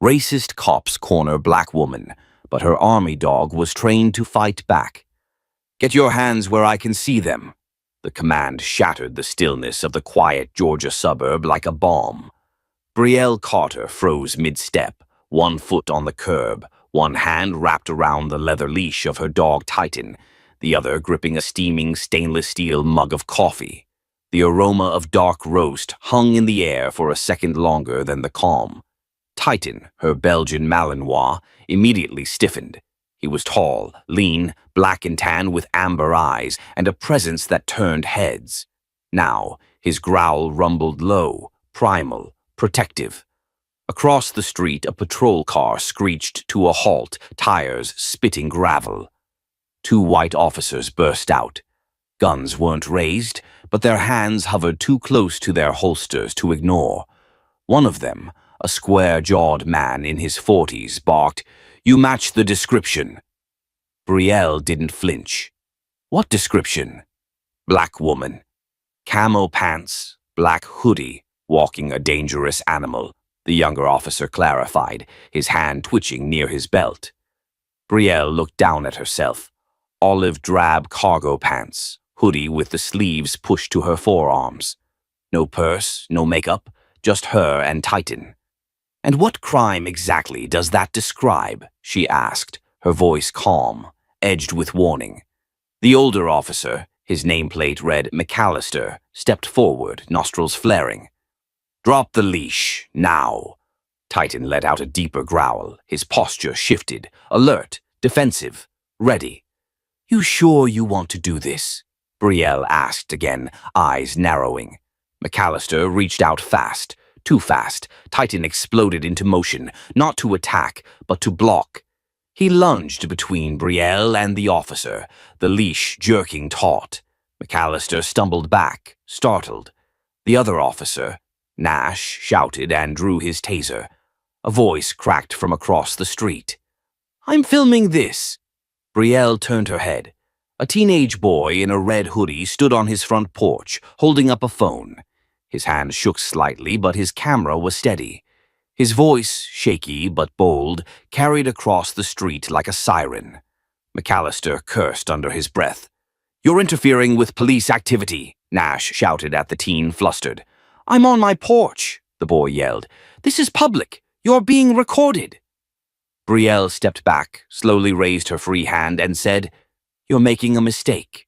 Racist cops corner black woman, but her army dog was trained to fight back. "Get your hands where I can see them." The command shattered the stillness of the quiet Georgia suburb like a bomb. Brielle Carter froze mid-step, one foot on the curb, one hand wrapped around the leather leash of her dog Titan, the other gripping a steaming stainless steel mug of coffee. The aroma of dark roast hung in the air for a second longer than the calm. Titan, her Belgian Malinois, immediately stiffened. He was tall, lean, black and tan with amber eyes and a presence that turned heads. Now, his growl rumbled low, primal, protective. Across the street, a patrol car screeched to a halt, tires spitting gravel. Two white officers burst out. Guns weren't raised, but their hands hovered too close to their holsters to ignore. One of them, a square-jawed man in his 40s, barked, "You match the description." Brielle didn't flinch. "What description?" "Black woman. Camo pants, black hoodie, walking a dangerous animal," the younger officer clarified, his hand twitching near his belt. Brielle looked down at herself. Olive drab cargo pants, hoodie with the sleeves pushed to her forearms. No purse, no makeup, just her and Titan. "And what crime exactly does that describe?" she asked, her voice calm, edged with warning. The older officer, his nameplate read McAllister, stepped forward, nostrils flaring. "Drop the leash, now." Titan let out a deeper growl, his posture shifted, alert, defensive, ready. "You sure you want to do this?" Brielle asked again, eyes narrowing. McAllister reached out fast, too fast. Titan exploded into motion, not to attack, but to block. He lunged between Brielle and the officer, the leash jerking taut. McAllister stumbled back, startled. The other officer, Nash, shouted and drew his taser. A voice cracked from across the street. "I'm filming this." Brielle turned her head. A teenage boy in a red hoodie stood on his front porch, holding up a phone. His hand shook slightly, but his camera was steady. His voice, shaky but bold, carried across the street like a siren. McAllister cursed under his breath. "You're interfering with police activity," Nash shouted at the teen, flustered. "I'm on my porch," the boy yelled. "This is public. You're being recorded." Brielle stepped back, slowly raised her free hand, and said, "You're making a mistake."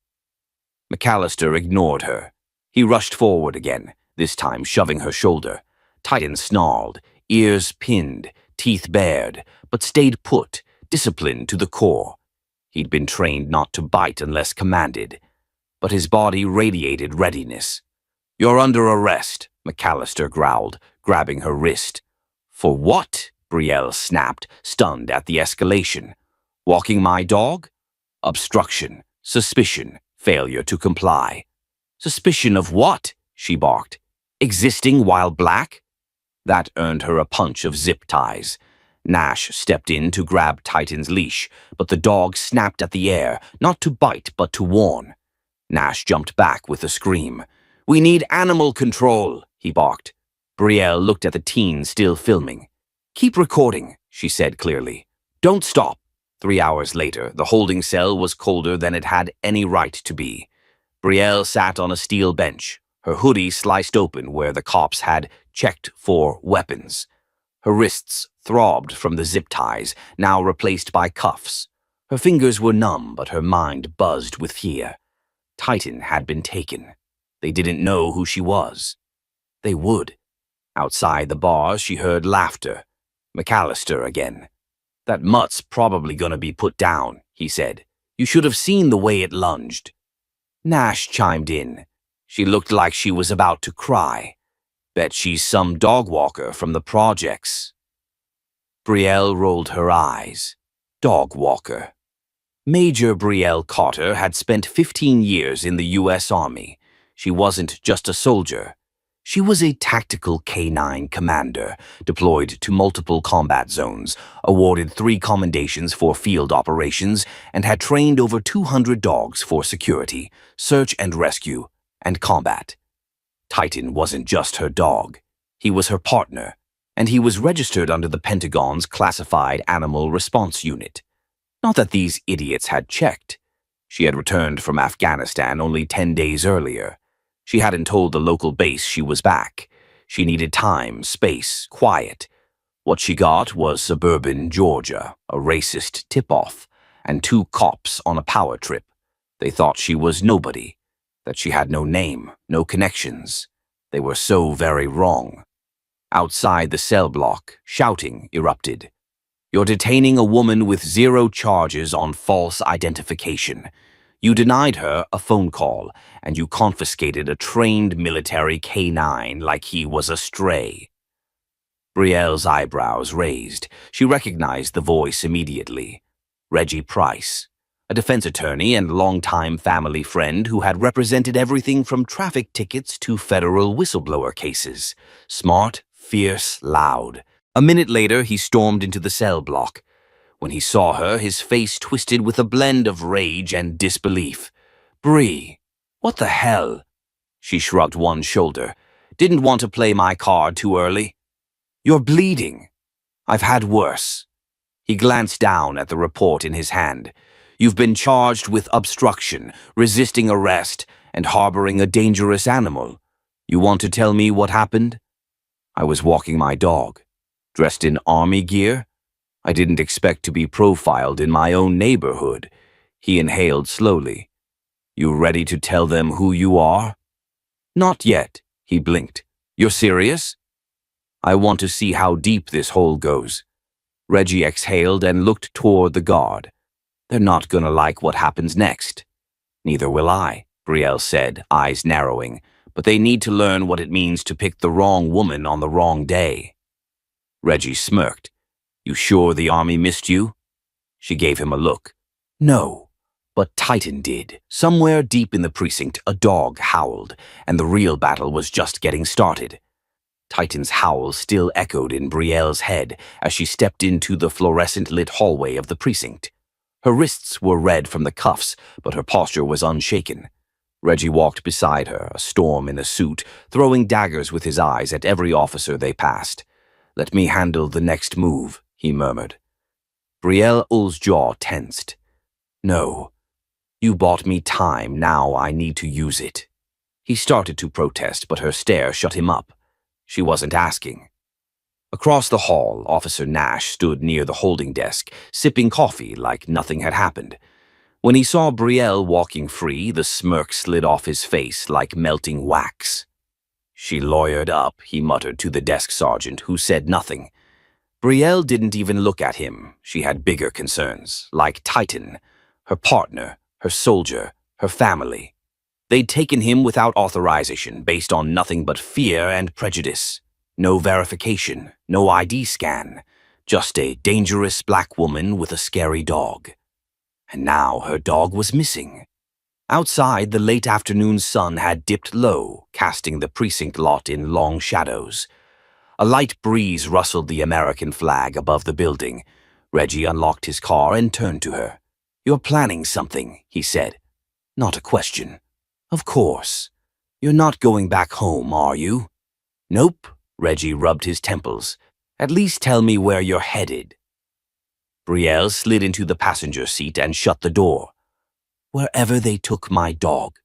McAllister ignored her. He rushed forward again, this time shoving her shoulder. Titan snarled, ears pinned, teeth bared, but stayed put, disciplined to the core. He'd been trained not to bite unless commanded, but his body radiated readiness. "You're under arrest," McAllister growled, grabbing her wrist. "For what?" Brielle snapped, stunned at the escalation. "Walking my dog?" "Obstruction, suspicion, failure to comply." "Suspicion of what?" she barked. "Existing while black?" That earned her a punch of zip ties. Nash stepped in to grab Titan's leash, but the dog snapped at the air, not to bite but to warn. Nash jumped back with a scream. "We need animal control," he barked. Brielle looked at the teen still filming. "Keep recording," she said clearly. "Don't stop." 3 hours later, the holding cell was colder than it had any right to be. Brielle sat on a steel bench, her hoodie sliced open where the cops had checked for weapons. Her wrists throbbed from the zip ties, now replaced by cuffs. Her fingers were numb, but her mind buzzed with fear. Titan had been taken. They didn't know who she was. They would. Outside the bars, she heard laughter. McAllister again. "That mutt's probably gonna be put down," he said. "You should have seen the way it lunged." Nash chimed in. She looked like she was about to cry. "Bet she's some dog walker from the projects." Brielle rolled her eyes. Dog walker. Major Brielle Carter had spent 15 years in the U.S. Army. She wasn't just a soldier. She was a tactical K-9 commander, deployed to multiple combat zones, awarded 3 commendations for field operations, and had trained over 200 dogs for security, search and rescue, and combat. Titan wasn't just her dog. He was her partner, and he was registered under the Pentagon's Classified Animal Response Unit. Not that these idiots had checked. She had returned from Afghanistan only 10 days earlier. She hadn't told the local base she was back. She needed time, space, quiet. What she got was suburban Georgia, a racist tip-off, and 2 cops on a power trip. They thought she was nobody, that she had no name, no connections. They were so very wrong. Outside the cell block, shouting erupted. "You're detaining a woman with 0 charges on false identification. You denied her a phone call, and you confiscated a trained military K-9 like he was a stray." Brielle's eyebrows raised. She recognized the voice immediately. Reggie Price, a defense attorney and longtime family friend who had represented everything from traffic tickets to federal whistleblower cases. Smart, fierce, loud. A minute later, he stormed into the cell block. When he saw her, his face twisted with a blend of rage and disbelief. "Bree, what the hell?" She shrugged one shoulder. "Didn't want to play my card too early." "You're bleeding." "I've had worse." He glanced down at the report in his hand. "You've been charged with obstruction, resisting arrest, and harboring a dangerous animal. You want to tell me what happened?" "I was walking my dog. Dressed in army gear? I didn't expect to be profiled in my own neighborhood." He inhaled slowly. "You ready to tell them who you are?" "Not yet," he blinked. "You're serious?" "I want to see how deep this hole goes." Reggie exhaled and looked toward the guard. "They're not gonna like what happens next." "Neither will I," Brielle said, eyes narrowing. "But they need to learn what it means to pick the wrong woman on the wrong day." Reggie smirked. "You sure the army missed you?" She gave him a look. "No, but Titan did." Somewhere deep in the precinct, a dog howled, and the real battle was just getting started. Titan's howl still echoed in Brielle's head as she stepped into the fluorescent-lit hallway of the precinct. Her wrists were red from the cuffs, but her posture was unshaken. Reggie walked beside her, a storm in a suit, throwing daggers with his eyes at every officer they passed. "Let me handle the next move," he murmured. Brielle's jaw tensed. "No. You bought me time, now I need to use it." He started to protest, but her stare shut him up. She wasn't asking. Across the hall, Officer Nash stood near the holding desk, sipping coffee like nothing had happened. When he saw Brielle walking free, the smirk slid off his face like melting wax. "She lawyered up," he muttered to the desk sergeant, who said nothing. Brielle didn't even look at him. She had bigger concerns, like Titan, her partner, her soldier, her family. They'd taken him without authorization, based on nothing but fear and prejudice. No verification, no ID scan, just a dangerous black woman with a scary dog. And now her dog was missing. Outside, the late afternoon sun had dipped low, casting the precinct lot in long shadows. A light breeze rustled the American flag above the building. Reggie unlocked his car and turned to her. "You're planning something," he said. "Not a question." "Of course. You're not going back home, are you?" "Nope," Reggie rubbed his temples. "At least tell me where you're headed." Brielle slid into the passenger seat and shut the door. "Wherever they took my dog."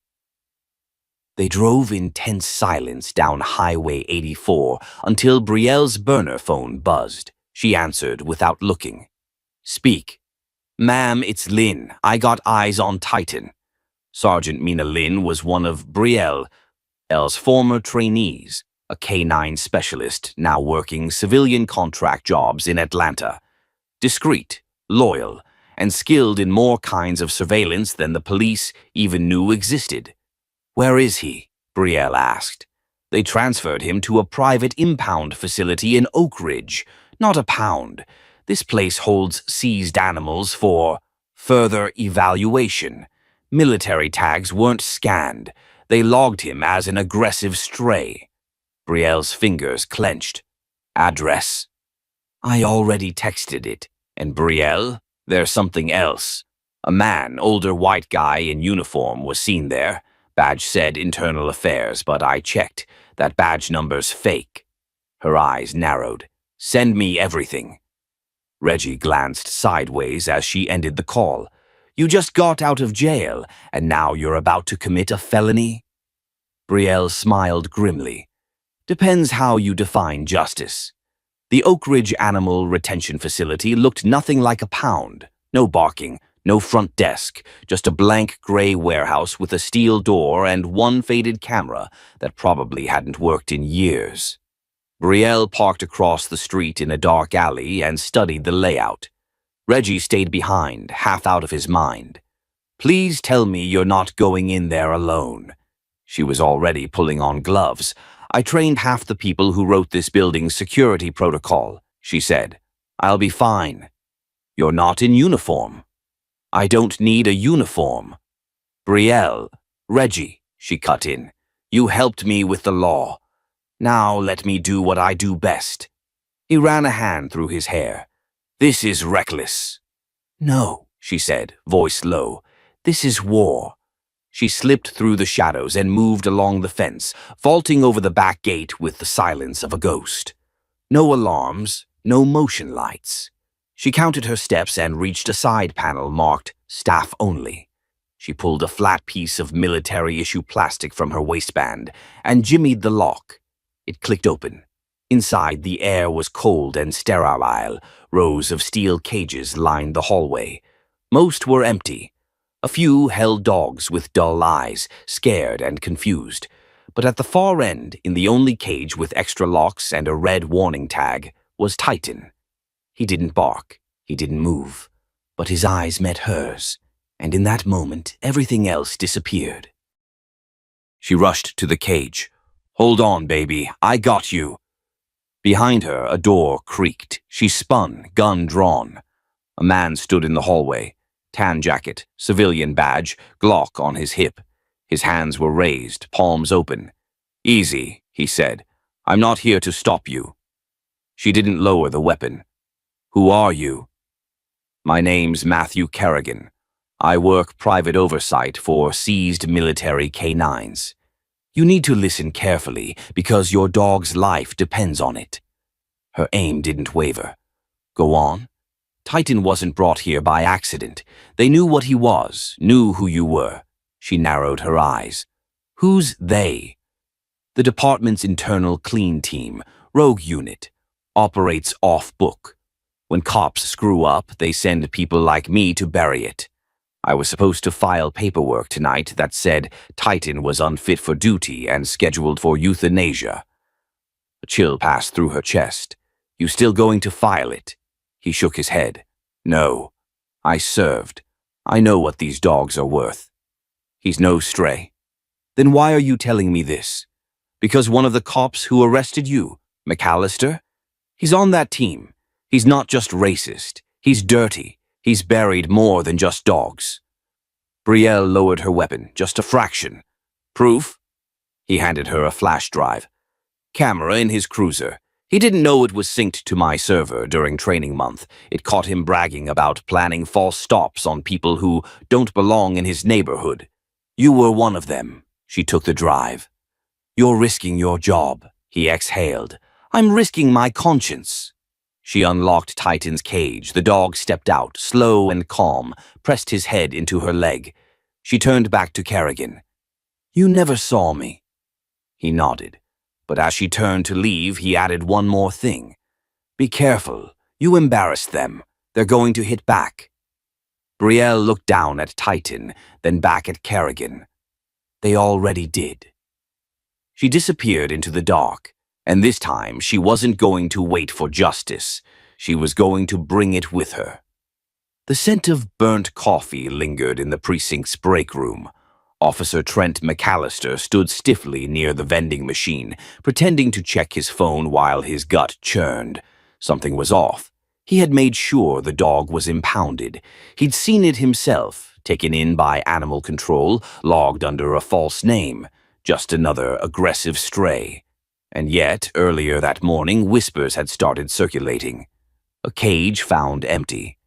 They drove in tense silence down Highway 84 until Brielle's burner phone buzzed. She answered without looking. "Speak." "Ma'am, it's Lynn. I got eyes on Titan." Sergeant Mina Lynn was one of Brielle's former trainees, a K-9 specialist now working civilian contract jobs in Atlanta. Discreet, loyal, and skilled in more kinds of surveillance than the police even knew existed. "Where is he?" Brielle asked. "They transferred him to a private impound facility in Oak Ridge, not a pound. This place holds seized animals for further evaluation. Military tags weren't scanned. They logged him as an aggressive stray." Brielle's fingers clenched. "Address?" "I already texted it." "And Brielle? There's something else." A man, older white guy in uniform, was seen there. Badge said Internal Affairs, but I checked. That badge number's fake. Her eyes narrowed. Send me everything." Reggie glanced sideways as she ended the call. "You just got out of jail, and now you're about to commit a felony?" Brielle smiled grimly. "Depends how you define justice." The Oak Ridge Animal Retention Facility looked nothing like a pound. No barking, no front desk, just a blank gray warehouse with a steel door and one faded camera that probably hadn't worked in years. Brielle parked across the street in a dark alley and studied the layout. Reggie stayed behind, half out of his mind. "Please tell me you're not going in there alone." She was already pulling on gloves. "I trained half the people who wrote this building's security protocol," she said. "I'll be fine." "You're not in uniform." "I don't need a uniform." "Brielle, Reggie," she cut in. "You helped me with the law. Now let me do what I do best." He ran a hand through his hair. "This is reckless." "No," she said, voice low. "This is war." She slipped through the shadows and moved along the fence, vaulting over the back gate with the silence of a ghost. No alarms, no motion lights. She counted her steps and reached a side panel marked "Staff Only." She pulled a flat piece of military-issue plastic from her waistband and jimmied the lock. It clicked open. Inside, the air was cold and sterile. Rows of steel cages lined the hallway. Most were empty. A few held dogs with dull eyes, scared and confused. But at the far end, in the only cage with extra locks and a red warning tag, was Titan. He didn't bark. He didn't move. But his eyes met hers, and in that moment, everything else disappeared. She rushed to the cage. "Hold on, baby. I got you." Behind her, a door creaked. She spun, gun drawn. A man stood in the hallway. Tan jacket, civilian badge, Glock on his hip. His hands were raised, palms open. "Easy," he said. "I'm not here to stop you." She didn't lower the weapon. "Who are you?" "My name's Matthew Kerrigan. I work private oversight for seized military K9s. You need to listen carefully because your dog's life depends on it." Her aim didn't waver. "Go on." "Titan wasn't brought here by accident. They knew what he was, knew who you were." She narrowed her eyes. "Who's they?" "The department's internal clean team, rogue unit. Operates off-book. When cops screw up, they send people like me to bury it. I was supposed to file paperwork tonight that said Titan was unfit for duty and scheduled for euthanasia." A chill passed through her chest. "You still going to file it?" He shook his head. "No. I served. I know what these dogs are worth." "He's no stray." "Then why are you telling me this? Because one of the cops who arrested you, McAllister? He's on that team. He's not just racist. He's dirty. He's buried more than just dogs." Brielle lowered her weapon, just a fraction. "Proof?" He handed her a flash drive. "Camera in his cruiser. He didn't know it was synced to my server during training month. It caught him bragging about planning false stops on people who don't belong in his neighborhood. You were one of them." She took the drive. "You're risking your job," he exhaled. "I'm risking my conscience." She unlocked Titan's cage. The dog stepped out, slow and calm, pressed his head into her leg. She turned back to Kerrigan. "You never saw me." He nodded. But as she turned to leave, he added one more thing. "Be careful. You embarrassed them. They're going to hit back." Brielle looked down at Titan, then back at Kerrigan. They already did. She disappeared into the dark. And this time, she wasn't going to wait for justice. She was going to bring it with her. The scent of burnt coffee lingered in the precinct's break room. Officer Trent McAllister stood stiffly near the vending machine, pretending to check his phone while his gut churned. Something was off. He had made sure the dog was impounded. He'd seen it himself, taken in by animal control, logged under a false name. Just another aggressive stray. And yet, earlier that morning, whispers had started circulating. A cage found empty.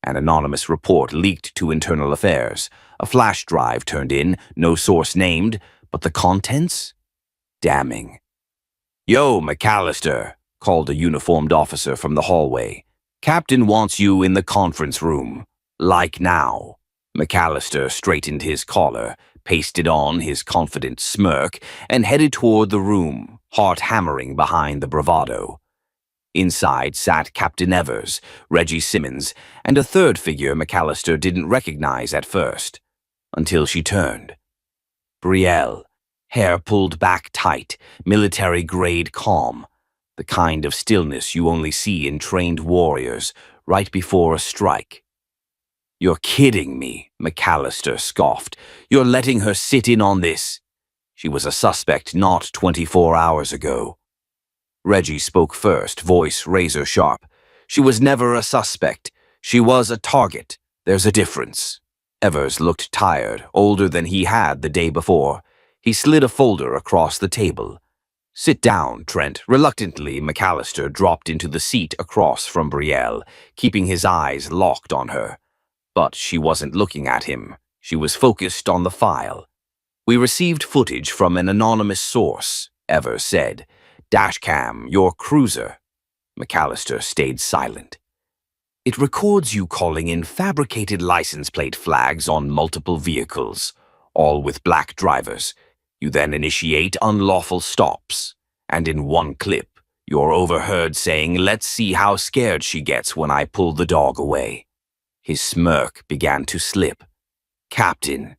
An anonymous report leaked to Internal Affairs. A flash drive turned in, no source named, but the contents? Damning. "Yo, McAllister," called a uniformed officer from the hallway. "Captain wants you in the conference room. Like now." McAllister straightened his collar, pasted on his confident smirk, and headed toward the room, heart hammering behind the bravado. Inside sat Captain Evers, Reggie Simmons, and a third figure McAllister didn't recognize at first, until she turned. Brielle, hair pulled back tight, military-grade calm, the kind of stillness you only see in trained warriors right before a strike. "You're kidding me," McAllister scoffed. "You're letting her sit in on this?" She was a suspect not 24 hours ago. Reggie spoke first, voice razor-sharp. "She was never a suspect. She was a target. There's a difference." Evers looked tired, older than he had the day before. He slid a folder across the table. "Sit down, Trent." Reluctantly, McAllister dropped into the seat across from Brielle, keeping his eyes locked on her. But she wasn't looking at him. She was focused on the file. "We received footage from an anonymous source," Evers said. "Dashcam, your cruiser." McAllister stayed silent. "It records you calling in fabricated license plate flags on multiple vehicles, all with black drivers. You then initiate unlawful stops. And in one clip, you're overheard saying, 'Let's see how scared she gets when I pull the dog away.'" His smirk began to slip. "Captain,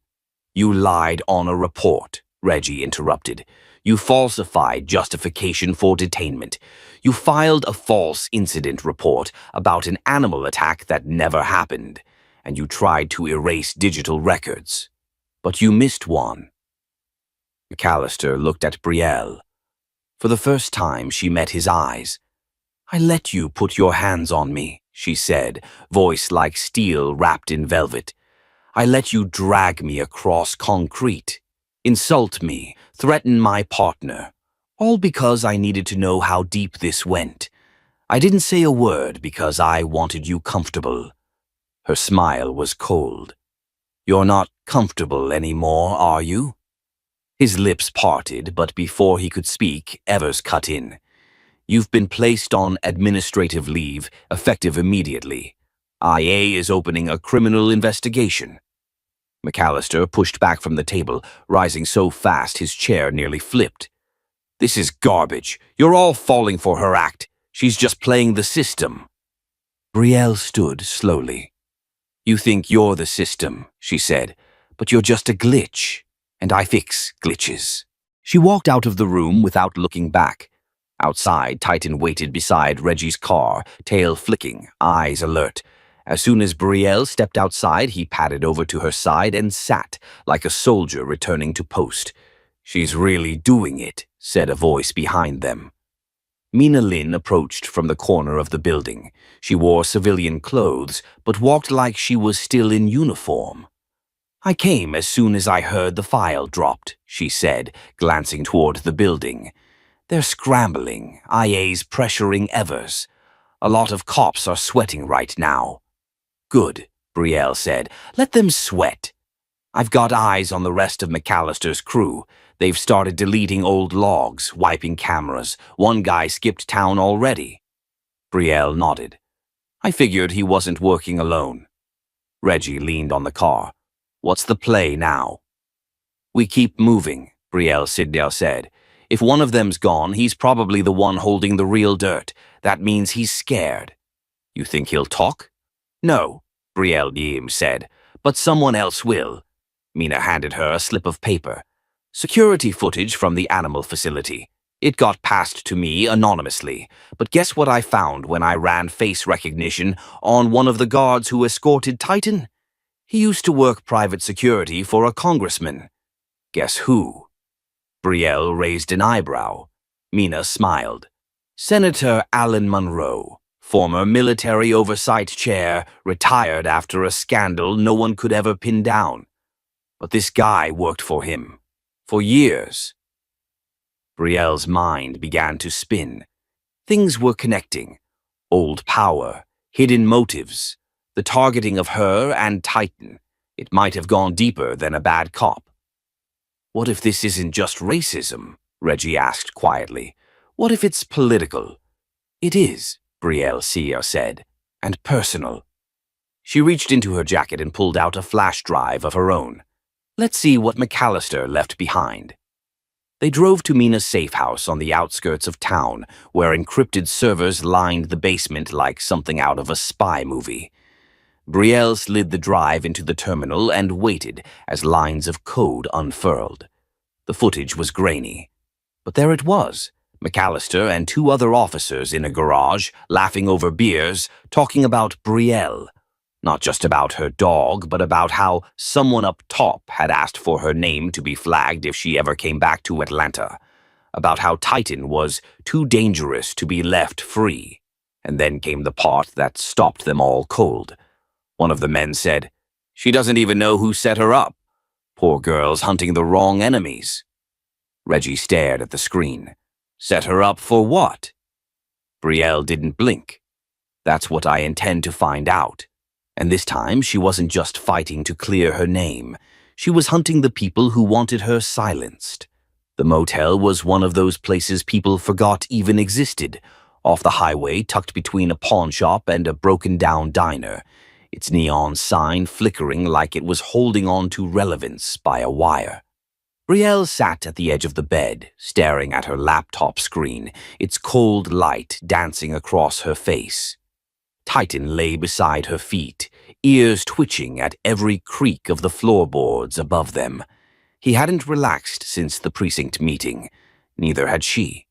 you lied on a report," Reggie interrupted. "You falsified justification for detainment. You filed a false incident report about an animal attack that never happened, and you tried to erase digital records. But you missed one." McAllister looked at Brielle. For the first time, she met his eyes. "I let you put your hands on me," she said, voice like steel wrapped in velvet. "I let you drag me across concrete, insult me, threaten my partner, all because I needed to know how deep this went. I didn't say a word because I wanted you comfortable." Her smile was cold. "You're not comfortable anymore, are you?" His lips parted, but before he could speak, Evers cut in. "You've been placed on administrative leave, effective immediately. IA is opening a criminal investigation." McAllister pushed back from the table, rising so fast his chair nearly flipped. "This is garbage. You're all falling for her act. She's just playing the system." Brielle stood slowly. "You think you're the system," she said, "but you're just a glitch, and I fix glitches." She walked out of the room without looking back. Outside, Titan waited beside Reggie's car, tail flicking, eyes alert. As soon as Brielle stepped outside, he padded over to her side and sat, like a soldier returning to post. "She's really doing it," said a voice behind them. Mina Lin approached from the corner of the building. She wore civilian clothes, but walked like she was still in uniform. "I came as soon as I heard the file dropped," she said, glancing toward the building. "They're scrambling. IA's pressuring Evers. A lot of cops are sweating right now." "Good," Brielle said. "Let them sweat. I've got eyes on the rest of McAllister's crew. They've started deleting old logs, wiping cameras. One guy skipped town already." Brielle nodded. "I figured he wasn't working alone." Reggie leaned on the car. "What's the play now?" "We keep moving," Brielle Sidnell said. "If one of them's gone, he's probably the one holding the real dirt. That means he's scared." "You think he'll talk?" "No," Brielle Diem said, "but someone else will." Mina handed her a slip of paper. "Security footage from the animal facility. It got passed to me anonymously, but guess what I found when I ran face recognition on one of the guards who escorted Titan? He used to work private security for a congressman. Guess who?" Brielle raised an eyebrow. Mina smiled. "Senator Alan Monroe. Former military oversight chair, retired after a scandal no one could ever pin down. But this guy worked for him. For years." Brielle's mind began to spin. Things were connecting. Old power, hidden motives, the targeting of her and Titan. It might have gone deeper than a bad cop. "What if this isn't just racism?" Reggie asked quietly. "What if it's political? It is, Brielle Seer said, and personal. She reached into her jacket and pulled out a flash drive of her own. Let's see what McAllister left behind. They drove to Mina's safe house on the outskirts of town, where encrypted servers lined the basement like something out of a spy movie. Brielle slid the drive into the terminal and waited as lines of code unfurled. The footage was grainy. But there it was, McAllister and two other officers in a garage, laughing over beers, talking about Brielle. Not just about her dog, but about how someone up top had asked for her name to be flagged if she ever came back to Atlanta. About how Titan was too dangerous to be left free. And then came the part that stopped them all cold. One of the men said, "She doesn't even know who set her up. Poor girl's hunting the wrong enemies." Reggie stared at the screen. Set her up for what? Brielle didn't blink. That's what I intend to find out. And this time, she wasn't just fighting to clear her name. She was hunting the people who wanted her silenced. The motel was one of those places people forgot even existed, off the highway tucked between a pawn shop and a broken-down diner, its neon sign flickering like it was holding on to relevance by a wire. Brielle sat at the edge of the bed, staring at her laptop screen, its cold light dancing across her face. Titan lay beside her feet, ears twitching at every creak of the floorboards above them. He hadn't relaxed since the precinct meeting. Neither had she.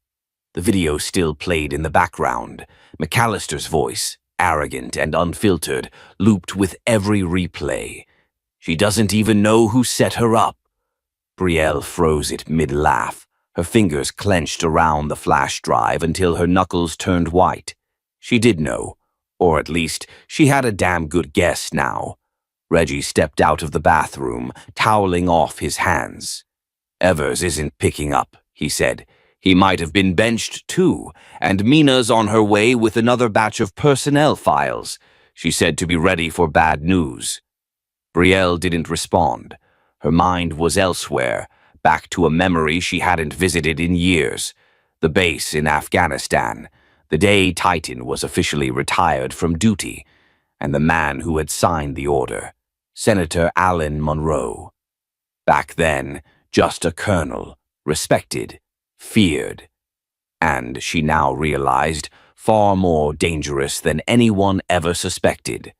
The video still played in the background. McAllister's voice, arrogant and unfiltered, looped with every replay. She doesn't even know who set her up. Brielle froze it mid-laugh, her fingers clenched around the flash drive until her knuckles turned white. She did know, or at least she had a damn good guess now. Reggie stepped out of the bathroom, toweling off his hands. "Evers isn't picking up," he said. "He might have been benched too, and Mina's on her way with another batch of personnel files. She said to be ready for bad news." Brielle didn't respond. Her mind was elsewhere, back to a memory she hadn't visited in years. The base in Afghanistan, the day Titan was officially retired from duty, and the man who had signed the order, Senator Alan Monroe. Back then, just a colonel, respected, feared, and she now realized, far more dangerous than anyone ever suspected.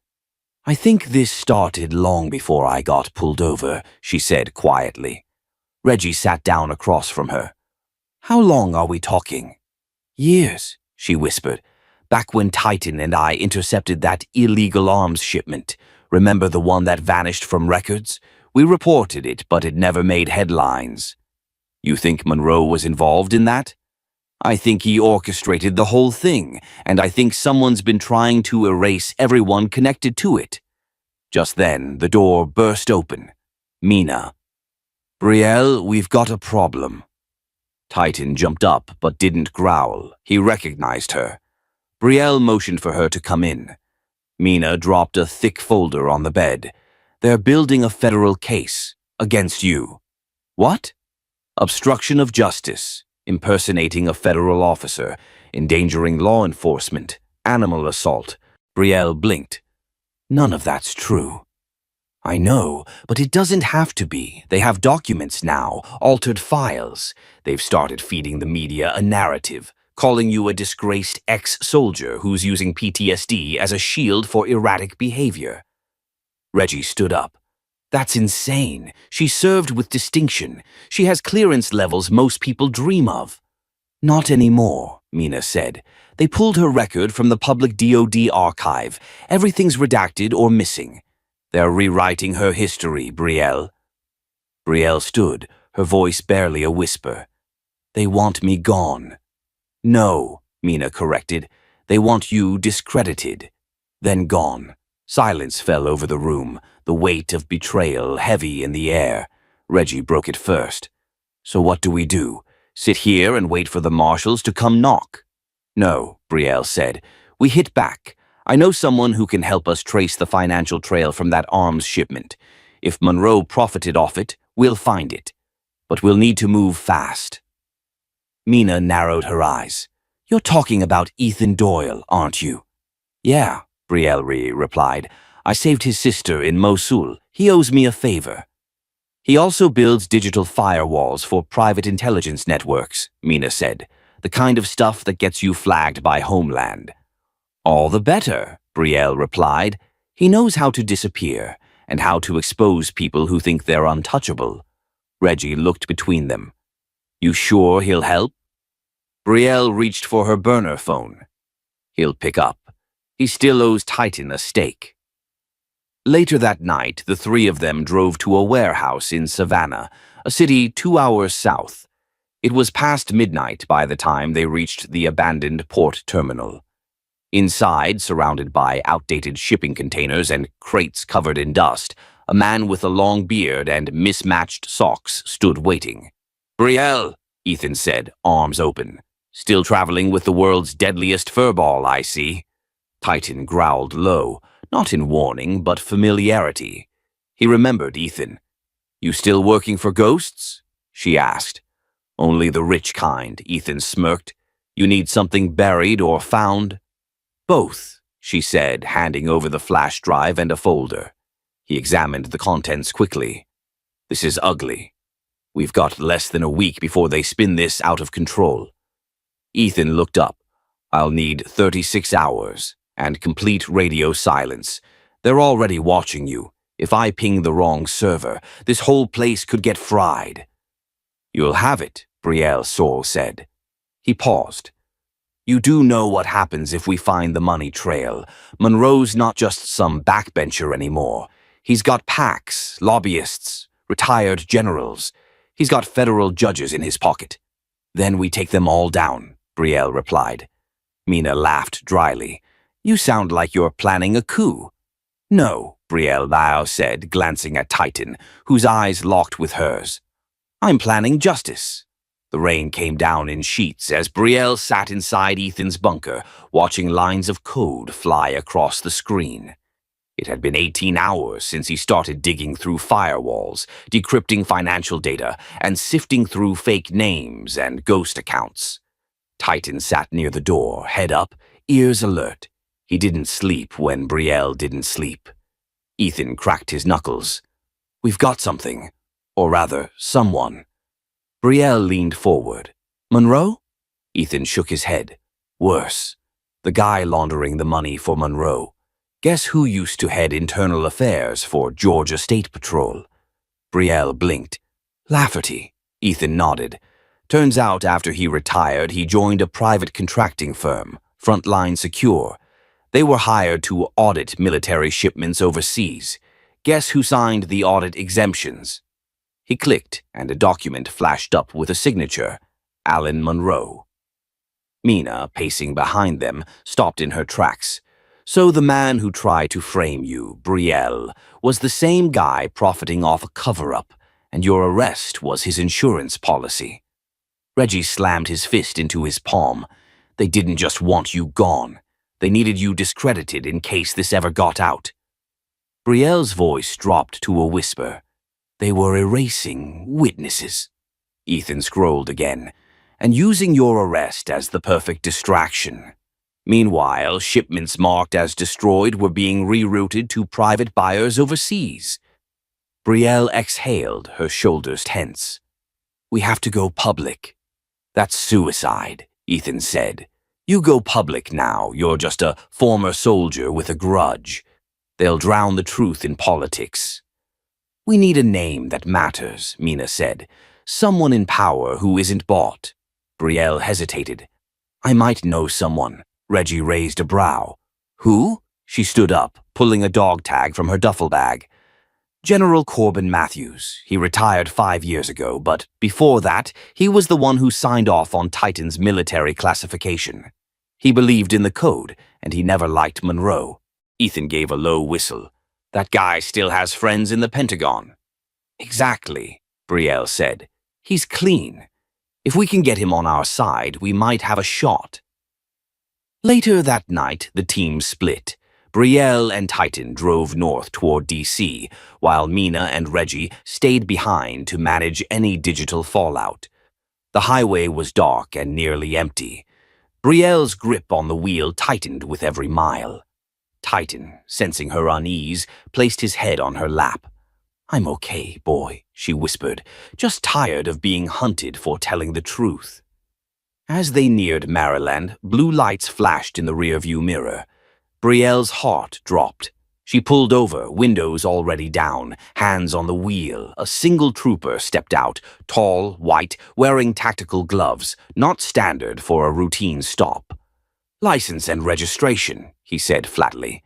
"I think this started long before I got pulled over," she said quietly. Reggie sat down across from her. "How long are we talking?" "Years," she whispered. "Back when Titan and I intercepted that illegal arms shipment. Remember the one that vanished from records? We reported it, but it never made headlines." "You think Monroe was involved in that?" "I think he orchestrated the whole thing, and I think someone's been trying to erase everyone connected to it." Just then, the door burst open. Mina. "Brielle, we've got a problem." Titan jumped up but didn't growl. He recognized her. Brielle motioned for her to come in. Mina dropped a thick folder on the bed. "They're building a federal case against you." "What?" "Obstruction of justice, impersonating a federal officer, endangering law enforcement, animal assault." Brielle blinked. "None of that's true." "I know, but it doesn't have to be. They have documents now, altered files. They've started feeding the media a narrative, calling you a disgraced ex-soldier who's using PTSD as a shield for erratic behavior." Reggie stood up. "That's insane. She served with distinction. She has clearance levels most people dream of." "Not anymore," Mina said. "They pulled her record from the public DoD archive. Everything's redacted or missing. They're rewriting her history, Brielle." Brielle stood, her voice barely a whisper. "They want me gone." "No," Mina corrected. "They want you discredited. Then gone." Silence fell over the room, the weight of betrayal heavy in the air. Reggie broke it first. "So what do we do? Sit here and wait for the marshals to come knock?" "No," Brielle said. "We hit back. I know someone who can help us trace the financial trail from that arms shipment. If Monroe profited off it, we'll find it. But we'll need to move fast." Mina narrowed her eyes. You're talking about Ethan Doyle, aren't you? Yeah, Brielle replied. I saved his sister in Mosul. He owes me a favor. He also builds digital firewalls for private intelligence networks, Mina said. The kind of stuff that gets you flagged by Homeland. All the better, Brielle replied. He knows how to disappear and how to expose people who think they're untouchable. Reggie looked between them. You sure he'll help? Brielle reached for her burner phone. He'll pick up. He still owes Titan a steak. Later that night, the three of them drove to a warehouse in Savannah, a city 2 hours south. It was past midnight by the time they reached the abandoned port terminal. Inside, surrounded by outdated shipping containers and crates covered in dust, a man with a long beard and mismatched socks stood waiting. Brielle, Ethan said, arms open. Still traveling with the world's deadliest furball, I see. Titan growled low, not in warning, but familiarity. He remembered Ethan. You still working for ghosts? She asked. Only the rich kind, Ethan smirked. You need something buried or found? Both, she said, handing over the flash drive and a folder. He examined the contents quickly. This is ugly. We've got less than a week before they spin this out of control. Ethan looked up. I'll need 36 hours and complete radio silence. They're already watching you. If I ping the wrong server, this whole place could get fried. You'll have it, Brielle Saul said. He paused. You do know what happens if we find the money trail. Monroe's not just some backbencher anymore. He's got PACs, lobbyists, retired generals. He's got federal judges in his pocket. Then we take them all down, Brielle replied. Mina laughed dryly. You sound like you're planning a coup. No, Brielle Lau said, glancing at Titan, whose eyes locked with hers. I'm planning justice. The rain came down in sheets as Brielle sat inside Ethan's bunker, watching lines of code fly across the screen. It had been 18 hours since he started digging through firewalls, decrypting financial data, and sifting through fake names and ghost accounts. Titan sat near the door, head up, ears alert. He didn't sleep when Brielle didn't sleep. Ethan cracked his knuckles. We've got something. Or rather, someone. Brielle leaned forward. Monroe? Ethan shook his head. Worse. The guy laundering the money for Monroe. Guess who used to head internal affairs for Georgia State Patrol? Brielle blinked. Lafferty. Ethan nodded. Turns out after he retired, he joined a private contracting firm, Frontline Secure. They were hired to audit military shipments overseas. Guess who signed the audit exemptions? He clicked, and a document flashed up with a signature, Alan Monroe. Mina, pacing behind them, stopped in her tracks. So the man who tried to frame you, Brielle, was the same guy profiting off a cover-up, and your arrest was his insurance policy. Reggie slammed his fist into his palm. They didn't just want you gone. They needed you discredited in case this ever got out. Brielle's voice dropped to a whisper. They were erasing witnesses. Ethan scrolled again, and using your arrest as the perfect distraction. Meanwhile, shipments marked as destroyed were being rerouted to private buyers overseas. Brielle exhaled, her shoulders tense. We have to go public. That's suicide, Ethan said. You go public now, you're just a former soldier with a grudge. They'll drown the truth in politics. We need a name that matters, Mina said. Someone in power who isn't bought. Brielle hesitated. I might know someone. Reggie raised a brow. Who? She stood up, pulling a dog tag from her duffel bag. General Corbin Matthews. He retired 5 years ago, but before that, he was the one who signed off on Titan's military classification. He believed in the code, and he never liked Monroe. Ethan gave a low whistle. That guy still has friends in the Pentagon. Exactly, Brielle said. He's clean. If we can get him on our side, we might have a shot. Later that night, the team split. Brielle and Titan drove north toward D.C., while Mina and Reggie stayed behind to manage any digital fallout. The highway was dark and nearly empty. Brielle's grip on the wheel tightened with every mile. Titan, sensing her unease, placed his head on her lap. "I'm okay, boy," she whispered, "just tired of being hunted for telling the truth." As they neared Maryland, blue lights flashed in the rearview mirror. Brielle's heart dropped. She pulled over, windows already down, hands on the wheel. A single trooper stepped out, tall, white, wearing tactical gloves, not standard for a routine stop. "License and registration," he said flatly.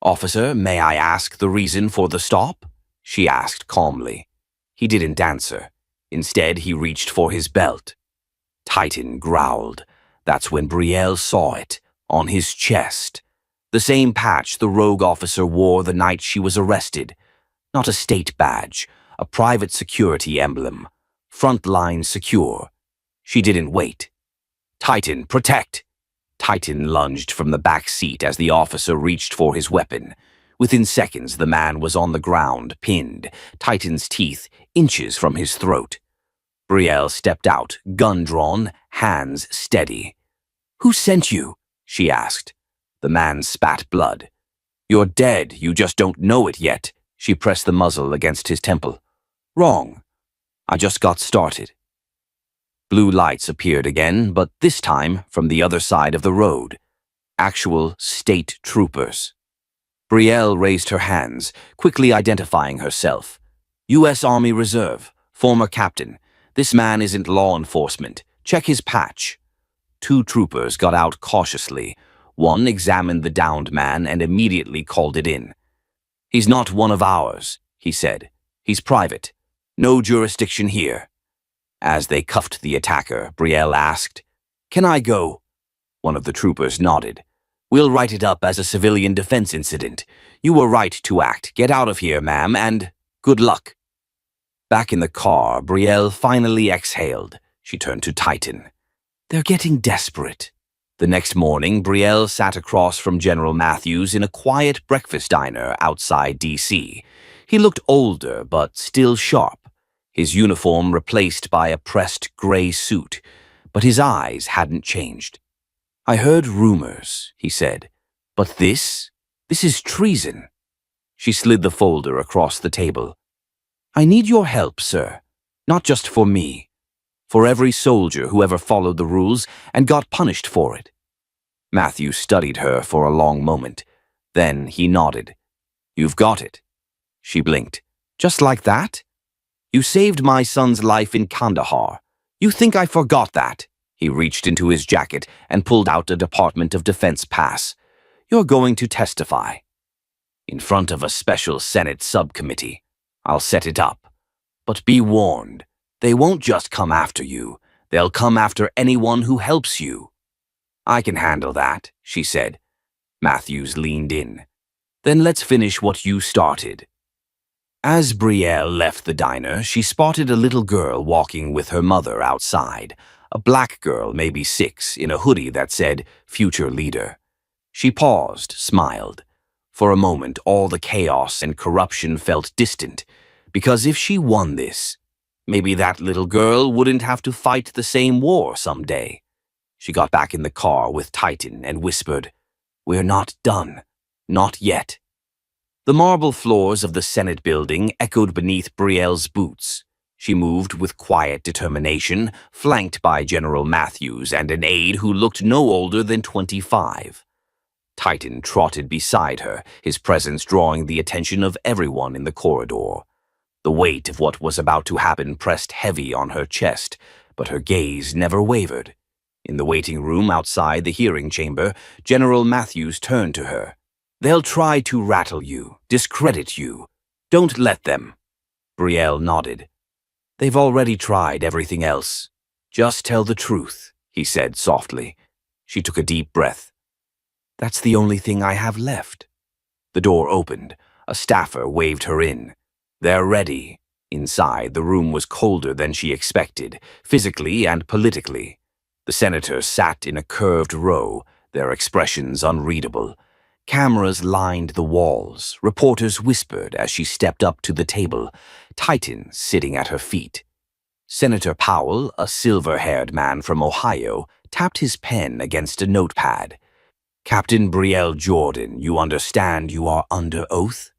"Officer, may I ask the reason for the stop?" she asked calmly. He didn't answer. Instead, he reached for his belt. Titan growled. That's when Brielle saw it, on his chest. The same patch the rogue officer wore the night she was arrested. Not a state badge, a private security emblem. Frontline secure. She didn't wait. "Titan, protect!" Titan lunged from the back seat as the officer reached for his weapon. Within seconds, the man was on the ground, pinned, Titan's teeth inches from his throat. Brielle stepped out, gun drawn, hands steady. "Who sent you?" she asked. The man spat blood. "You're dead, you just don't know it yet." She pressed the muzzle against his temple. "Wrong. I just got started." Blue lights appeared again, but this time from the other side of the road. Actual state troopers. Brielle raised her hands, quickly identifying herself. "U.S. Army Reserve, former captain. This man isn't law enforcement. Check his patch." Two troopers got out cautiously. One examined the downed man and immediately called it in. "He's not one of ours," he said. "He's private. No jurisdiction here." As they cuffed the attacker, Brielle asked, "Can I go?" One of the troopers nodded. "We'll write it up as a civilian defense incident. You were right to act. Get out of here, ma'am, and good luck." Back in the car, Brielle finally exhaled. She turned to Titan. "They're getting desperate." The next morning, Brielle sat across from General Matthews in a quiet breakfast diner outside D.C. He looked older, but still sharp, his uniform replaced by a pressed gray suit, but his eyes hadn't changed. "I heard rumors," he said, "but this is treason." She slid the folder across the table. "I need your help, sir. Not just for me. For every soldier who ever followed the rules and got punished for it." Matthew studied her for a long moment. Then he nodded. "You've got it." She blinked. "Just like that? You saved my son's life in Kandahar. You think I forgot that?" He reached into his jacket and pulled out a Department of Defense pass. "You're going to testify." "In front of a special Senate subcommittee. I'll set it up. But be warned. They won't just come after you. They'll come after anyone who helps you." "I can handle that," she said. Matthews leaned in. "Then let's finish what you started." As Brielle left the diner, she spotted a little girl walking with her mother outside. A black girl, maybe 6, in a hoodie that said, "Future Leader." She paused, smiled. For a moment, all the chaos and corruption felt distant, because if she won this, maybe that little girl wouldn't have to fight the same war someday. She got back in the car with Titan and whispered, "We're not done. Not yet." The marble floors of the Senate building echoed beneath Brielle's boots. She moved with quiet determination, flanked by General Matthews and an aide who looked no older than 25. Titan trotted beside her, his presence drawing the attention of everyone in the corridor. The weight of what was about to happen pressed heavy on her chest, but her gaze never wavered. In the waiting room outside the hearing chamber, General Matthews turned to her. "They'll try to rattle you, discredit you. Don't let them." Brielle nodded. "They've already tried everything else. Just tell the truth," he said softly. She took a deep breath. "That's the only thing I have left." The door opened. A staffer waved her in. "They're ready." Inside, the room was colder than she expected, physically and politically. The senators sat in a curved row, their expressions unreadable. Cameras lined the walls. Reporters whispered as she stepped up to the table, Titan sitting at her feet. Senator Powell, a silver-haired man from Ohio, tapped his pen against a notepad. "Captain Brielle Jordan, you understand you are under oath?"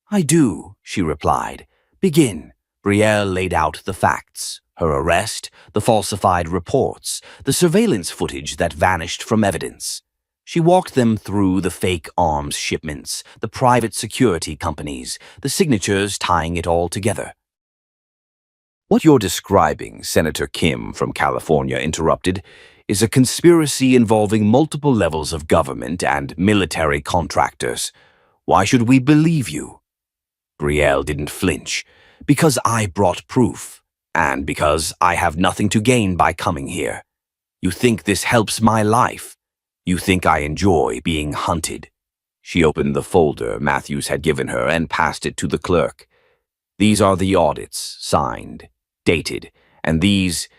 "I do," she replied. "Begin." Brielle laid out the facts: her arrest, the falsified reports, the surveillance footage that vanished from evidence. She walked them through the fake arms shipments, the private security companies, the signatures tying it all together. "What you're describing," Senator Kim from California interrupted, "is a conspiracy involving multiple levels of government and military contractors. Why should we believe you?" Brielle didn't flinch. "Because I brought proof, and because I have nothing to gain by coming here. You think this helps my life? You think I enjoy being hunted?" She opened the folder Matthews had given her and passed it to the clerk. "These are the audits, signed, dated, and these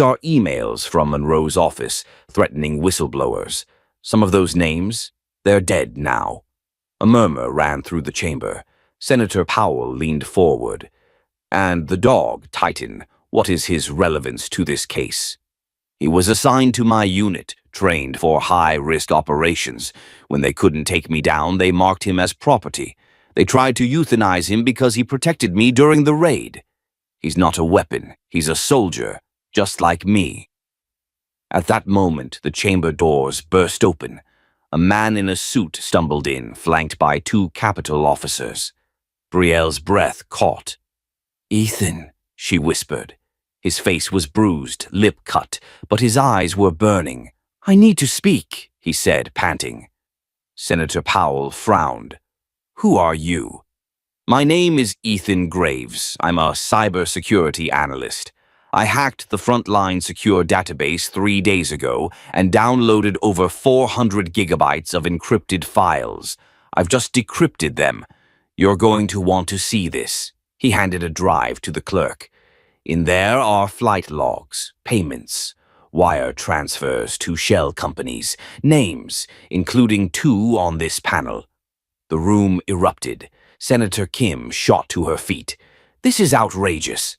are emails from Monroe's office threatening whistleblowers. Some of those names, they're dead now." A murmur ran through the chamber. Senator Powell leaned forward. "And the dog, Titan, what is his relevance to this case?" "He was assigned to my unit, trained for high-risk operations. When they couldn't take me down, they marked him as property. They tried to euthanize him because he protected me during the raid. He's not a weapon, he's a soldier, just like me." At that moment, the chamber doors burst open. A man in a suit stumbled in, flanked by two Capitol officers. Brielle's breath caught. "Ethan," she whispered. His face was bruised, lip cut, but his eyes were burning. "I need to speak," he said, panting. Senator Powell frowned. "Who are you?" "My name is Ethan Graves. I'm a cybersecurity analyst. I hacked the Frontline Secure database 3 days ago and downloaded over 400 gigabytes of encrypted files. I've just decrypted them. You're going to want to see this." He handed a drive to the clerk. "In there are flight logs, payments, wire transfers to shell companies, names, including 2 on this panel." The room erupted. Senator Kim shot to her feet. "This is outrageous."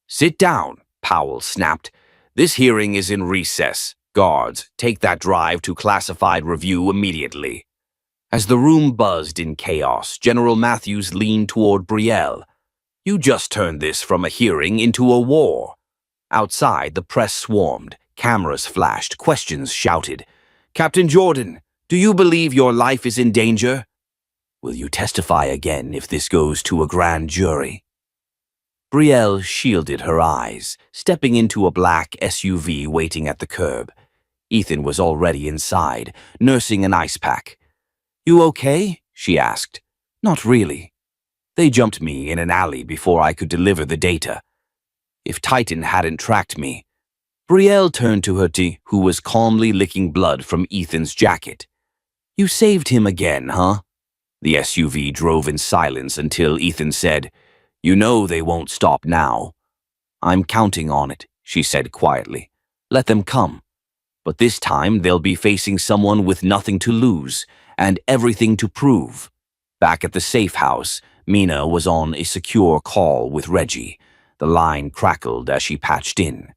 "Sit down," Powell snapped. "This hearing is in recess. Guards, take that drive to classified review immediately." As the room buzzed in chaos, General Matthews leaned toward Brielle. "You just turned this from a hearing into a war." Outside, the press swarmed. Cameras flashed. Questions shouted. "Captain Jordan, do you believe your life is in danger?" "Will you testify again if this goes to a grand jury?" Brielle shielded her eyes, stepping into a black SUV waiting at the curb. Ethan was already inside, nursing an ice pack. "You okay?" she asked. "Not really. They jumped me in an alley before I could deliver the data. If Titan hadn't tracked me..." Brielle turned to her who was calmly licking blood from Ethan's jacket. "You saved him again, huh?" The SUV drove in silence until Ethan said, "You know they won't stop now." "I'm counting on it," she said quietly. "Let them come. But this time they'll be facing someone with nothing to lose and everything to prove." Back at the safe house, Mina was on a secure call with Reggie. The line crackled as she patched in.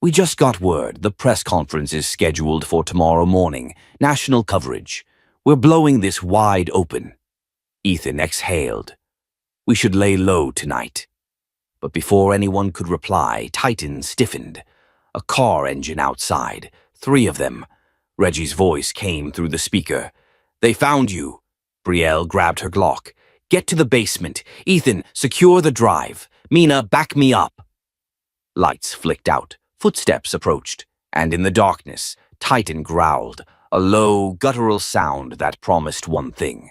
"We just got word. The press conference is scheduled for tomorrow morning. National coverage. We're blowing this wide open." Ethan exhaled. "We should lay low tonight." But before anyone could reply, Titan stiffened. A car engine outside. 3 of them. Reggie's voice came through the speaker. "They found you." Brielle grabbed her Glock. "Get to the basement. Ethan, secure the drive. Mina, back me up." Lights flicked out. Footsteps approached. And in the darkness, Titan growled, a low, guttural sound that promised one thing.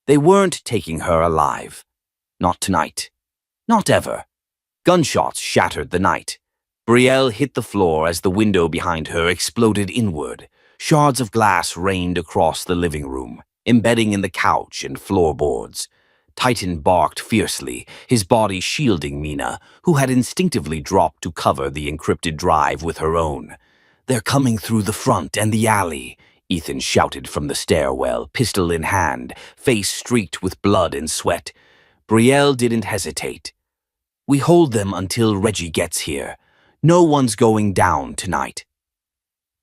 They weren't taking her alive. Not tonight. Not ever. Gunshots shattered the night. Brielle hit the floor as the window behind her exploded inward. Shards of glass rained across the living room, embedding in the couch and floorboards. Titan barked fiercely, his body shielding Mina, who had instinctively dropped to cover the encrypted drive with her own. "They're coming through the front and the alley," Ethan shouted from the stairwell, pistol in hand, face streaked with blood and sweat. Brielle didn't hesitate. "We hold them until Reggie gets here. No one's going down tonight."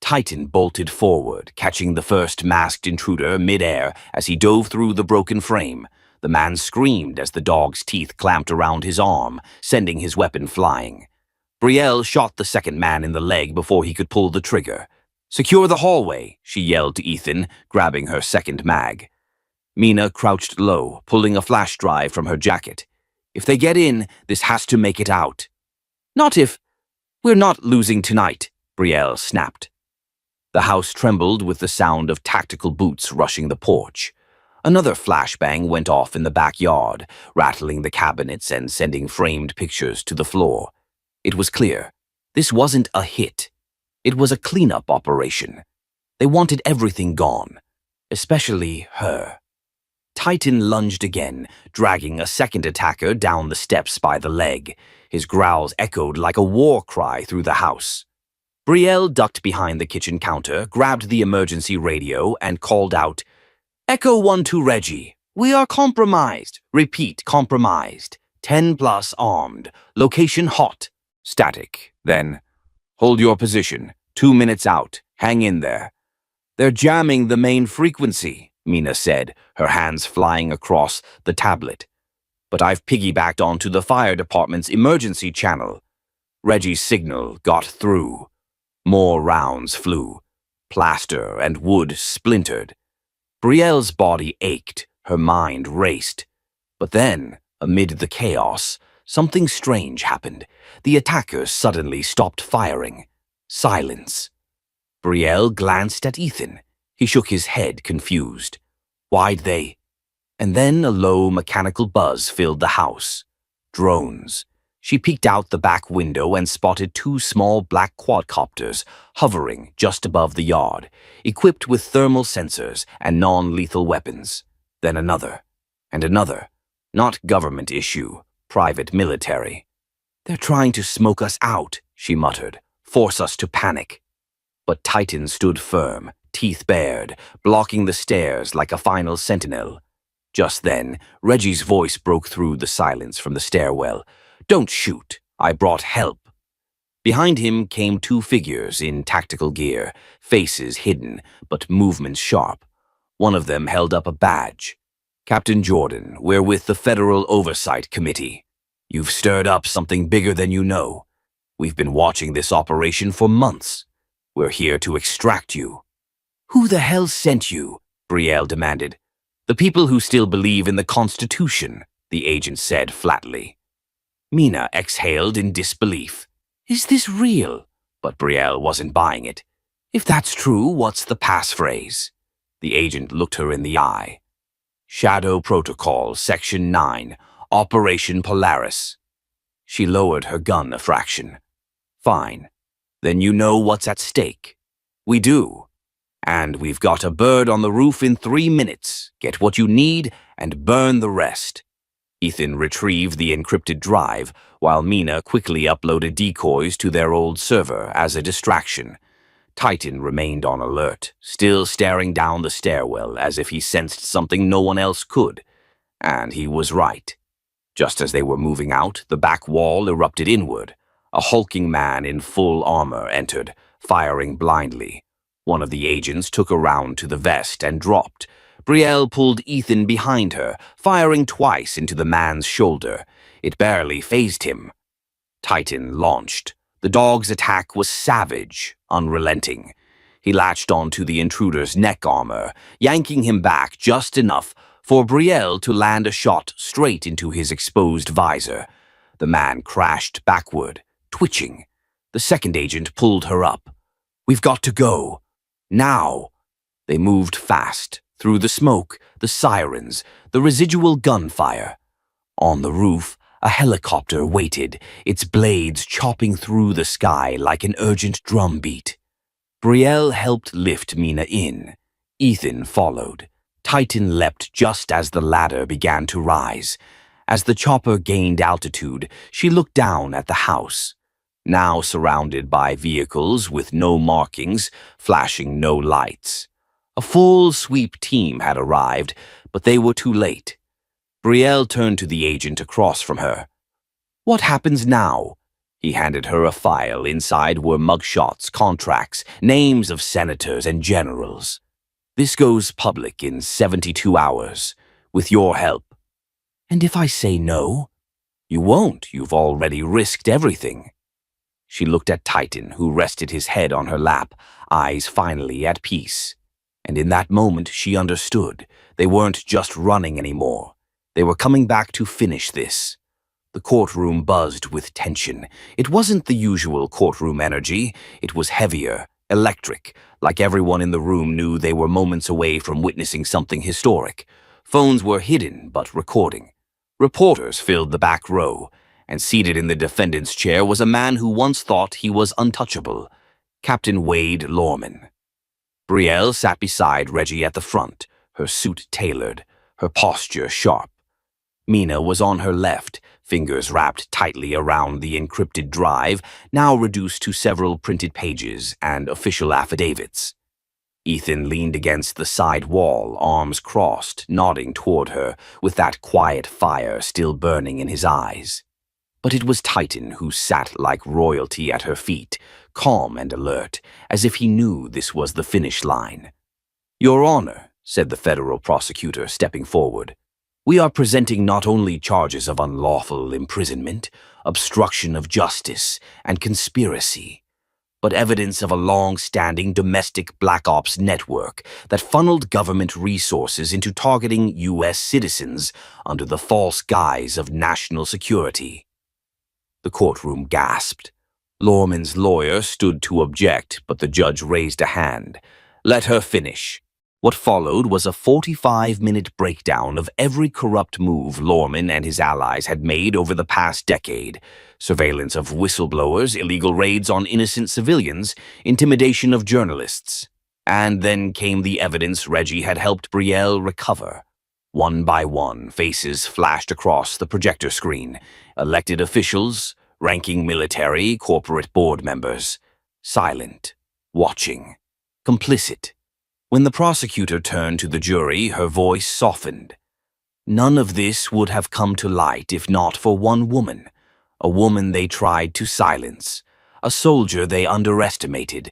Titan bolted forward, catching the first masked intruder mid-air as he dove through the broken frame. The man screamed as the dog's teeth clamped around his arm, sending his weapon flying. Brielle shot the second man in the leg before he could pull the trigger. "Secure the hallway," she yelled to Ethan, grabbing her second mag. Mina crouched low, pulling a flash drive from her jacket. "If they get in, this has to make it out." "Not if... We're not losing tonight," Brielle snapped. The house trembled with the sound of tactical boots rushing the porch. Another flashbang went off in the backyard, rattling the cabinets and sending framed pictures to the floor. It was clear. This wasn't a hit. It was a cleanup operation. They wanted everything gone, especially her. Titan lunged again, dragging a second attacker down the steps by the leg. His growls echoed like a war cry through the house. Brielle ducked behind the kitchen counter, grabbed the emergency radio, and called out, "Echo 1 to Reggie. We are compromised. Repeat, compromised. 10+ armed. Location hot." Static. Then, "Hold your position. 2 minutes out. Hang in there." "They're jamming the main frequency," Mina said, her hands flying across the tablet. "But I've piggybacked onto the fire department's emergency channel." Reggie's signal got through. More rounds flew. Plaster and wood splintered. Brielle's body ached, her mind raced. But then, amid the chaos, something strange happened. The attackers suddenly stopped firing. Silence. Brielle glanced at Ethan. He shook his head, confused. Why'd they? And then a low mechanical buzz filled the house. Drones. She peeked out the back window and spotted 2 small black quadcopters hovering just above the yard, equipped with thermal sensors and non-lethal weapons. Then another, and another. Not government issue, private military. "They're trying to smoke us out," she muttered, "force us to panic." But Titan stood firm, teeth bared, blocking the stairs like a final sentinel. Just then, Reggie's voice broke through the silence from the stairwell. "Don't shoot. I brought help." Behind him came 2 figures in tactical gear, faces hidden, but movements sharp. One of them held up a badge. "Captain Jordan, we're with the Federal Oversight Committee. You've stirred up something bigger than you know. We've been watching this operation for months. We're here to extract you." "Who the hell sent you?" Brielle demanded. "The people who still believe in the Constitution," the agent said flatly. Mina exhaled in disbelief. "Is this real?" But Brielle wasn't buying it. "If that's true, what's the passphrase?" The agent looked her in the eye. "Shadow Protocol, Section 9, Operation Polaris." She lowered her gun a fraction. "Fine. Then you know what's at stake." "We do. And we've got a bird on the roof in 3 minutes. Get what you need and burn the rest." Ethan retrieved the encrypted drive, while Mina quickly uploaded decoys to their old server as a distraction. Titan remained on alert, still staring down the stairwell as if he sensed something no one else could. And he was right. Just as they were moving out, the back wall erupted inward. A hulking man in full armor entered, firing blindly. One of the agents took a round to the vest and dropped. Brielle pulled Ethan behind her, firing twice into the man's shoulder. It barely fazed him. Titan launched. The dog's attack was savage, unrelenting. He latched onto the intruder's neck armor, yanking him back just enough for Brielle to land a shot straight into his exposed visor. The man crashed backward, twitching. The second agent pulled her up. "We've got to go. Now." They moved fast, through the smoke, the sirens, the residual gunfire. On the roof, a helicopter waited, its blades chopping through the sky like an urgent drumbeat. Brielle helped lift Mina in. Ethan followed. Titan leapt just as the ladder began to rise. As the chopper gained altitude, she looked down at the house. Now surrounded by vehicles with no markings, flashing no lights. A full sweep team had arrived, but they were too late. Brielle turned to the agent across from her. "What happens now?" He handed her a file. Inside were mugshots, contracts, names of senators and generals. This goes public in 72 hours, with your help. And if I say no? You won't. You've already risked everything. She looked at Titan, who rested his head on her lap, eyes finally at peace. And in that moment she understood. They weren't just running anymore. They were coming back to finish this. The courtroom buzzed with tension. It wasn't the usual courtroom energy. It was heavier, electric, like everyone in the room knew they were moments away from witnessing something historic. Phones were hidden, but recording. Reporters filled the back row, and seated in the defendant's chair was a man who once thought he was untouchable, Captain Wade Lorman. Brielle sat beside Reggie at the front, her suit tailored, her posture sharp. Mina was on her left, fingers wrapped tightly around the encrypted drive, now reduced to several printed pages and official affidavits. Ethan leaned against the side wall, arms crossed, nodding toward her, with that quiet fire still burning in his eyes. But it was Titan who sat like royalty at her feet, calm and alert, as if he knew this was the finish line. "Your Honor," said the federal prosecutor, stepping forward, "we are presenting not only charges of unlawful imprisonment, obstruction of justice, and conspiracy, but evidence of a long-standing domestic black ops network that funneled government resources into targeting U.S. citizens under the false guise of national security." The courtroom gasped. Lorman's lawyer stood to object, but the judge raised a hand. "Let her finish." What followed was a 45-minute breakdown of every corrupt move Lorman and his allies had made over the past decade. Surveillance of whistleblowers, illegal raids on innocent civilians, intimidation of journalists. And then came the evidence Reggie had helped Brielle recover. One by one, faces flashed across the projector screen. Elected officials, ranking military, corporate board members. Silent, watching, complicit. When the prosecutor turned to the jury, her voice softened. None of this would have come to light if not for one woman. A woman they tried to silence. A soldier they underestimated.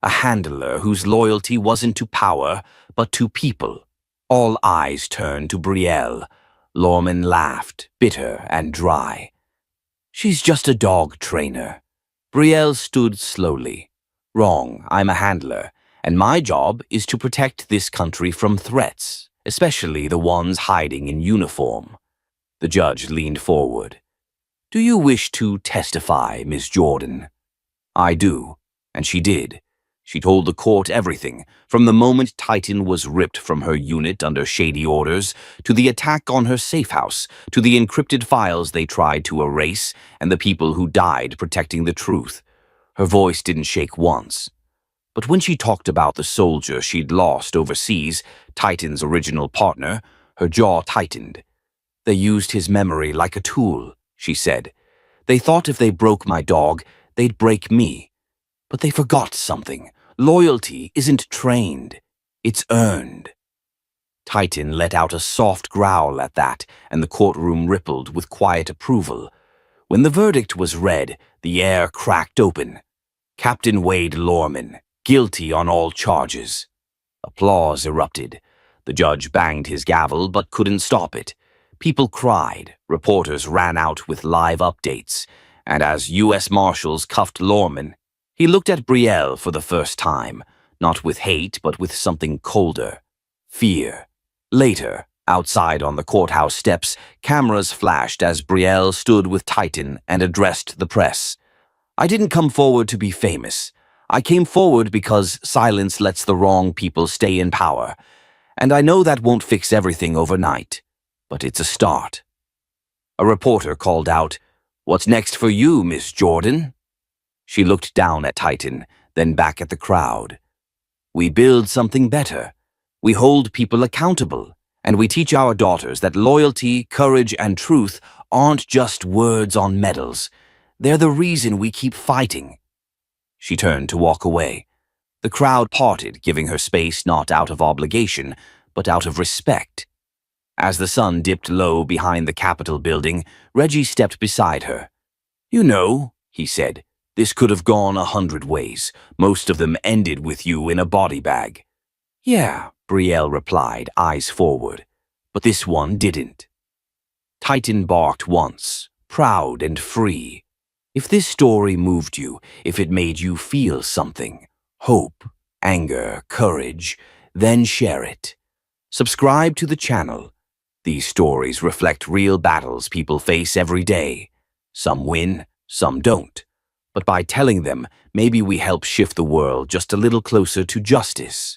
A handler whose loyalty wasn't to power, but to people. All eyes turned to Brielle. Lorman laughed, bitter and dry. "She's just a dog trainer." Brielle stood slowly. "Wrong, I'm a handler. And my job is to protect this country from threats, especially the ones hiding in uniform." The judge leaned forward. "Do you wish to testify, Miss Jordan?" "I do." And she did. She told the court everything, from the moment Titan was ripped from her unit under shady orders, to the attack on her safe house, to the encrypted files they tried to erase, and the people who died protecting the truth. Her voice didn't shake once. But when she talked about the soldier she'd lost overseas, Titan's original partner, her jaw tightened. "They used his memory like a tool," she said. "They thought if they broke my dog, they'd break me. But they forgot something. Loyalty isn't trained. It's earned." Titan let out a soft growl at that, and the courtroom rippled with quiet approval. When the verdict was read, the air cracked open. Captain Wade Lorman, guilty on all charges. Applause erupted. The judge banged his gavel but couldn't stop it. People cried, reporters ran out with live updates, and as U.S. Marshals cuffed Lorman, he looked at Brielle for the first time, not with hate but with something colder. Fear. Later, outside on the courthouse steps, cameras flashed as Brielle stood with Titan and addressed the press. "I didn't come forward to be famous. I came forward because silence lets the wrong people stay in power. And I know that won't fix everything overnight. But it's a start." A reporter called out, "What's next for you, Miss Jordan?" She looked down at Titan, then back at the crowd. "We build something better. We hold people accountable. And we teach our daughters that loyalty, courage, and truth aren't just words on medals. They're the reason we keep fighting." She turned to walk away. The crowd parted, giving her space not out of obligation, but out of respect. As the sun dipped low behind the Capitol building, Reggie stepped beside her. "You know," he said. "This could have gone 100 ways. Most of them ended with you in a body bag." "Yeah," Brielle replied, eyes forward. "But this one didn't." Titan barked once, proud and free. If this story moved you, if it made you feel something, hope, anger, courage, then share it. Subscribe to the channel. These stories reflect real battles people face every day. Some win, some don't. But by telling them, maybe we help shift the world just a little closer to justice.